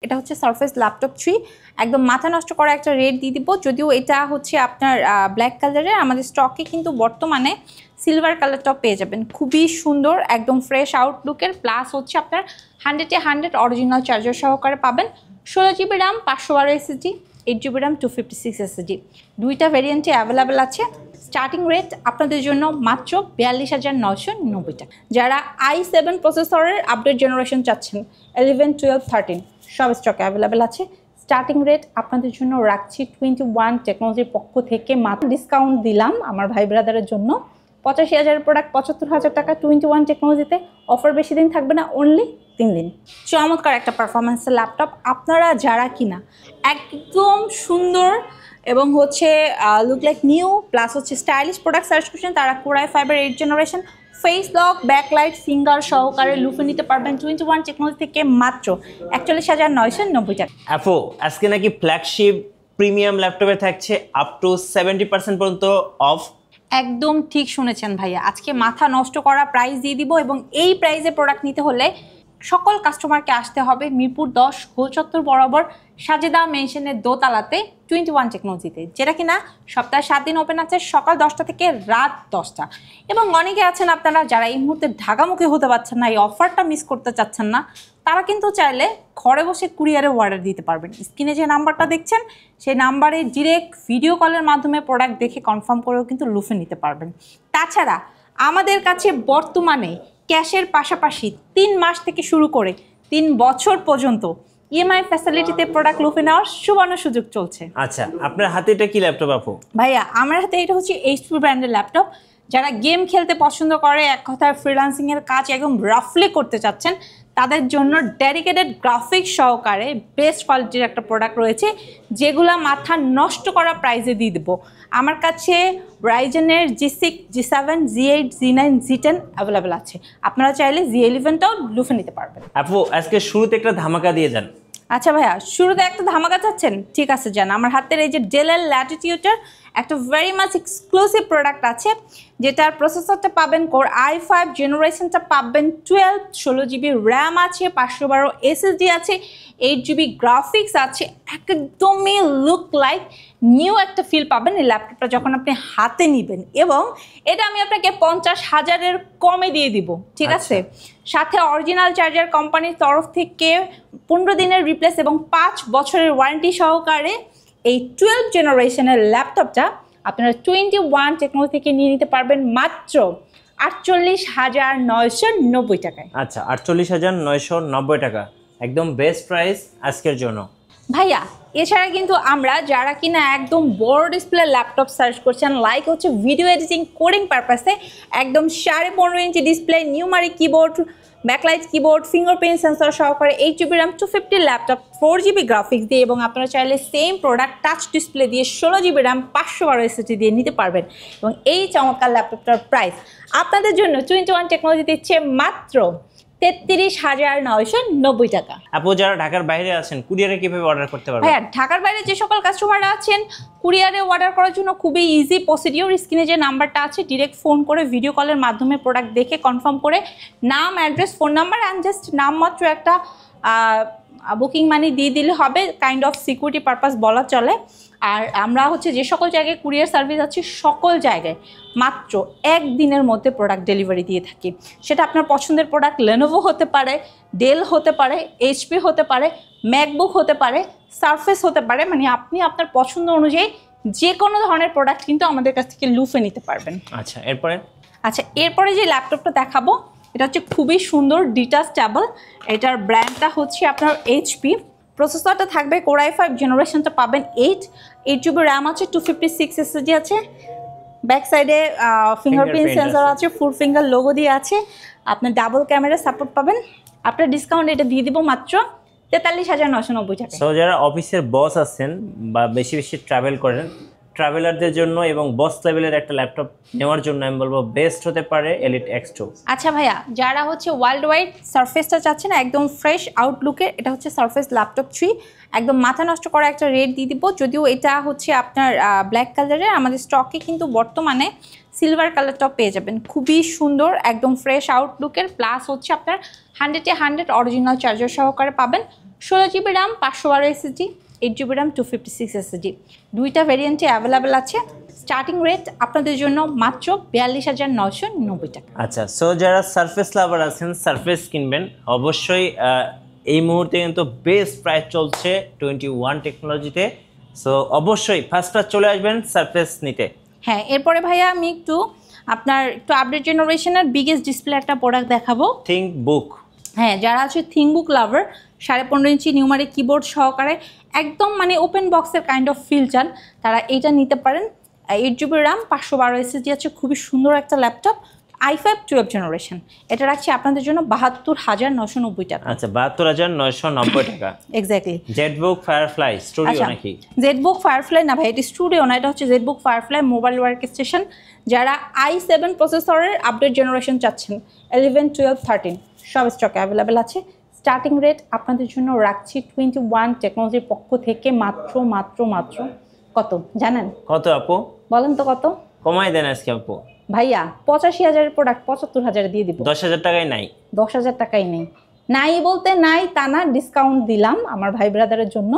এটা হচ্ছে surface laptop 3 একদম মাথা নষ্ট করা একটা রেট দিয়ে দিব। যদিও এটা হচ্ছে আপনার ব্ল্যাক কালারের, আমাদের স্টকে কিন্তু বর্তমানে সিলভার কালারটাও পেয়ে যাবেন। খুবই সুন্দর, একদম ফ্রেশ আউটলুকের, প্লাস হচ্ছে আপনার 100 অরিজিনাল চার্জার সহকারে পাবেন। 16 GB RAM, 512 SSD, 8 GB RAM, 256 SSD, দুইটা ভেরিয়েন্টে অ্যাভেলেবেল আছে। স্টার্টিং রেট আপনাদের জন্য মাত্র 42,990 টাকা। যারা i7 প্রসেসরের আপডেট জেনারেশন চাচ্ছেন, 11, 12, 13 সব স্টকে অ্যাভেলেবেল আছে। স্টার্টিং রেট আপনাদের জন্য রাখছি 21 টেকনোলজির পক্ষ থেকে মাত্র ডিসকাউন্ট দিলাম আমার ভাই ব্রাদারের জন্য। 85,000 প্রোডাক্ট 75,000 টাকা 21 টেকনোলজিতে। অফার বেশি দিন থাকবে না, অনলি 3 দিন। চমৎকার একটা পারফরমেন্সের ল্যাপটপ। আপনারা যারা কিনা একদম সুন্দর এবং হচ্ছে লুক লাইক নিউ প্লাস হচ্ছে স্টাইলিশ প্রোডাক্ট সার্চ করছেন, তারা Core i5 8 generation face lock backlight finger সহকারে লুফে নিতে পারবেন 21 টেকনোলজি থেকে মাত্র 41,990 টাকা। আপু আজকে নাকি ফ্ল্যাগশিপ প্রিমিয়াম ল্যাপটপে থাকছে আপ টু 70% পর্যন্ত অফ। একদম ঠিক শুনেছেন ভাইয়া, আজকে মাথা নষ্ট করা প্রাইস দিয়ে দিব এবং এই প্রাইসে প্রোডাক্ট নিতে হলে সকল কাস্টমারকে আসতে হবে মিরপুর 10 গোল চত্বর বরাবর সাজেদা মেনশনের দোতলাতে 21 টেকনোলজিতে, যেটা কিনা সপ্তাহে 7 দিন ওপেন আছে, সকাল 10টা থেকে রাত 10টা। এবং অনেকে আছেন আপনারা যারা এই মুহূর্তে ঢাকামুখী হতে পারছেন না, এই অফারটা মিস করতে চাচ্ছেন না, তারা কিন্তু চাইলে ঘরে বসে কুরিয়ারে অর্ডার দিতে পারবেন। স্ক্রিনে যে নাম্বারটা দেখছেন সেই নাম্বারে ডিরেক্ট ভিডিও কলের মাধ্যমে প্রোডাক্ট দেখে কনফার্ম করেও কিন্তু লুফে নিতে পারবেন। তাছাড়া আমাদের কাছে বর্তমানে ক্যাশের পাশাপাশি 3 মাস থেকে শুরু করে 3 বছর পর্যন্ত ইএমআই ফ্যাসিলিটিতে প্রোডাক্ট লুফে নেওয়ার সুবর্ণ সুযোগ চলছে। আচ্ছা, আপনার হাতে এটা কি ল্যাপটপ আপু? ভাইয়া আমার হাতে এটা হচ্ছে এইচপি ব্র্যান্ডের ল্যাপটপ। যারা গেম খেলতে পছন্দ করে, এক কথায় ফ্রিল্যান্সিংয়ের কাজ একদম রাফলি করতে চাচ্ছেন, তাদের জন্য ডেডিকেটেড গ্রাফিক্স সহকারে বেস্ট কোয়ালিটির একটা প্রোডাক্ট রয়েছে, যেগুলো মাথা নষ্ট করা প্রাইসে দিয়ে দেবো। আমার কাছে রাইজেনের G6, G7, G8, G9, G10 available আছে। আপনারা চাইলে G11টাও লুফে নিতে পারবেন। আপু আজকে শুরুতে একটা ধামাকা দিয়ে যান। আচ্ছা ভাইয়া, শুরুতে একটা ধামাকা চাচ্ছেন? ঠিক আছে যান। আমার হাতের এই যে ডেলের ল্যাটিটিউডের একটা ভেরি মাচ এক্সক্লুসিভ প্রোডাক্ট আছে, যেটার প্রসেসরটা পাবেন Core i5 জেনারেশনটা পাবেন 12, 16 জিবি র্যাম আছে, 512 এসএসডি আছে, 8 জিবি গ্রাফিক্স আছে। একদমই লুক লাইক নিউ একটা ফিল পাবেন এই ল্যাপটপটা যখন আপনি হাতে নেবেন, এবং এটা আমি আপনাকে 50,000-এর কমে দিয়ে দিব, ঠিক আছে? সাথে অরিজিনাল চার্জার কোম্পানির তরফ থেকে 15 দিনের রিপ্লেস এবং 5 বছরের ওয়ারেন্টি সহকারে এই 12 জেনারেশনের ল্যাপটপটা আপনারা 21 টেকনোলজি থেকে নিয়ে নিতে পারবেন মাত্র 48,990 টাকায়। আচ্ছা, 48,990 টাকা, একদম বেস্ট প্রাইস আজকের জন্য। ভাইয়া এছাড়া কিন্তু আমরা যারা কিনা একদম বড় ডিসপ্লে ল্যাপটপ সার্চ করছেন, লাইক হচ্ছে ভিডিও এডিটিং কোডিং পারপাসে, একদম 15.5 inch display, numeric keyboard, backlight keyboard, fingerprint sensor সহকারে 8 GB RAM, 250 laptop, 4 GB graphics দিয়ে, এবং আপনারা চাইলে সেম প্রোডাক্ট টাচ ডিসপ্লে দিয়ে 16 জিবি র্যাম, 512 এসএসডি দিয়ে নিতে পারবেন। এবং এই চমৎকার ল্যাপটপটার প্রাইস আপনাদের জন্য 21 টেকনোলজি দিচ্ছে মাত্র 33,990 টাকা। আপু যারা ঢাকার বাইরে আছেন কুরিয়ারে কিভাবে অর্ডার করতে পারবেন? হ্যাঁ, ঢাকার বাইরে যে সকল কাস্টমাররা আছেন কুরিয়ারে অর্ডার করার জন্য খুবই ইজি প্রসিডিওর। স্ক্রিনে যে নাম্বারটা আছে ডিরেক্ট ফোন করে ভিডিও কলের মাধ্যমে প্রোডাক্ট দেখে কনফার্ম করে নাম, address, phone number and just নামমাত্র একটা বুকিং মানি দিয়ে দিলে হবে, কাইন্ড অফ সিকিউরিটি পারপাস বলা চলে। আর আমরা হচ্ছে যে সকল জায়গায় কুরিয়ার সার্ভিস আছে সকল জায়গায় মাত্র 1 দিনের মধ্যে প্রোডাক্ট ডেলিভারি দিয়ে থাকি। সেটা আপনার পছন্দের প্রোডাক্ট লেনোভো হতে পারে, ডেল হতে পারে, এইচপি হতে পারে, ম্যাকবুক হতে পারে, সারফেস হতে পারে, মানে আপনি আপনার পছন্দ অনুযায়ী যে কোনো ধরনের প্রোডাক্ট কিন্তু আমাদের কাছ থেকে লুফে নিতে পারবেন। আচ্ছা এরপরে যে ল্যাপটপটা দেখাবো এটা হচ্ছে খুবই সুন্দর ডিটাচেবল। এটার ব্র্যান্ডটা হচ্ছে আপনার এইচপি। প্রসেসরটা থাকবে Core i5 জেনারেশনটা পাবেন 8 জিবি র্যাম আছে, 256 এসএসডি আছে, ব্যাক সাইডে ফিঙ্গারপ্রিন্ট সেন্সর আছে, ফুল ফিঙ্গার লোগো দিয়ে আছে, আপনার ডাবল ক্যামেরা সাপোর্ট পাবেন। আপনার ডিসকাউন্ট এটা দিয়ে দিব মাত্র 43,990 টাকা। সো যারা অফিসের বস আছেন বা বেশি বেশি ট্রাভেল করেন, ট্রাভেলারদের জন্য এবং বস লেভেলের একটা ল্যাপটপ নেওয়ার জন্য আমি বলবো বেস্ট হতে পারে এলিট X2। আচ্ছা ভাইয়া, যারা হচ্ছে ওয়ার্ল্ড ওয়াইড সারফেসটা চাচ্ছেন একদম ফ্রেশ আউটলুকের, এটা হচ্ছে সারফেস ল্যাপটপ 3, একদম মাথা নষ্ট করা একটা রেট দিয়ে দিব। যদিও এটা হচ্ছে আপনার ব্ল্যাক কালারের, আমাদের স্টকে কিন্তু বর্তমানে সিলভার কালারটাও পেয়ে যাবেন। খুবই সুন্দর, একদম ফ্রেশ আউটলুকের, প্লাস হচ্ছে আপনার 100-এ 100 অরিজিনাল চার্জার সহকারে পাবেন। 16GB RAM 512 SSD, 8GB RAM 256 SSD, দুইটা ভেরিয়েন্টে অ্যাভেলেবেল আছে। স্টার্টিং রেট আপনাদের জন্য মাত্র 42,990 টাকা। আচ্ছা, সো যারা সারফেস লাভার আছেন, সারফেস কিনবেন, অবশ্যই এই মুহূর্তে কিন্তু বেস্ট প্রাইস চলছে 21 টেকনোলজিতে। সো অবশ্যই ফার্স্ট চলে আসবেন সারফেস নিতে। হ্যাঁ, এরপরে ভাইয়া আমি একটু আপডেট জেনারেশনের বিগেস্ট ডিসপ্লে একটা প্রোডাক্ট দেখাবো। থিঙ্ক বুক। হ্যাঁ, যারা আছে থিংবুক লাভার, 15.5 ইঞ্চি নিউমারিক কিবোর্ড সহকারে একদম মানে ওপেন বক্সের কাইন্ড অফ ফিল চান, তারা এইটা নিতে পারেন। 8GB RAM 512 SSD আছে, খুবই সুন্দর একটা ল্যাপটপ, i5 12 জেনারেশন। এটা রাখছি আপনাদের জন্য 72,990 টাকা। আচ্ছা, 72,990 টাকা। এক্স্যাক্টলি। জেটবুক ফায়ারফ্লাই স্টুডিও নাকি? জেটবুক ফায়ারফ্লাই না ভাই, এটি স্টুডিও না, এটা হচ্ছে Jetbook firefly mobile work station. যারা i7 প্রসেসরের আপডেট জেনারেশন চাচ্ছেন, 11, 12, 13 সব স্টকে অ্যাভেলেবেল আছে। স্টার্টিং রেট আপনাদের জন্য রাখছি 21 টেকনোলজির পক্ষ থেকে মাত্র মাত্র মাত্র কত জানেন? কত আপু? বলেন তো কত? কমাই দেন আজকে আপু। ভাইয়া 85,000-এর প্রোডাক্ট 75,000 দিয়ে দিব। 10,000 টাকায় নাই? 10,000 টাকাই নেই। নাই বলতে নাই তা না, ডিসকাউন্ট দিলাম আমার ভাই ব্রাদারের জন্য।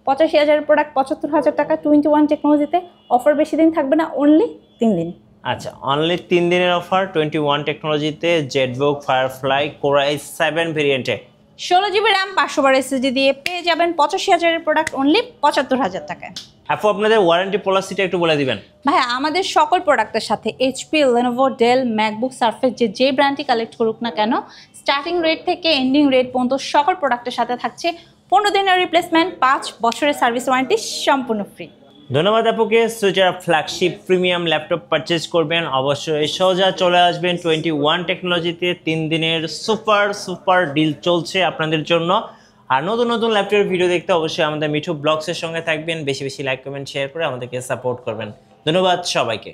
85,000-এর প্রোডাক্ট 75,000 টাকা 21 টেকনোলজিতে। অফার বেশি দিন থাকবে না, অনলি 3 দিন। আচ্ছা, অনলি 3 দিনের অফার 21 টেকনোলজিতে Jetbook firefly core i7 ভেরিয়েন্টে 16GB RAM 512 SSD দিয়ে পেয়ে যাবেন 85,000-এর প্রোডাক্ট অনলি 75,000 টাকায়। আপু আপনাদের ওয়ারেন্টি পলিসিটা একটু বলে দিবেন। ভাইয়া, আমাদের সকল প্রোডাক্টের সাথে HP, Lenovo, Dell, MacBook, Surface যে ব্র্যান্ডটি কালেক্ট করুক না কেন, স্টার্টিং রেট থেকে এন্ডিং রেট পর্যন্ত সকল প্রোডাক্টের সাথে থাকছে 15 দিনের রিপ্লেসমেন্ট, 5 বছরের সার্ভিস ওয়ারেন্টি সম্পূর্ণ ফ্রি। ধন্যবাদ আপুকে। সো যারা ফ্ল্যাগশিপ প্রিমিয়াম ল্যাপটপ পারচেজ করবেন, অবশ্যই সোজা চলে আসবেন 21 টেকনোলজিতে। 3 দিনের সুপার ডিল চলছে আপনাদের জন্য। আর নতুন নতুন ল্যাপটপের ভিডিও দেখতে অবশ্যই আমাদের মিঠু ব্লগসের সঙ্গে থাকবেন। বেশি বেশি লাইক, কমেন্ট, শেয়ার করে আমাদেরকে সাপোর্ট করবেন। ধন্যবাদ সবাইকে।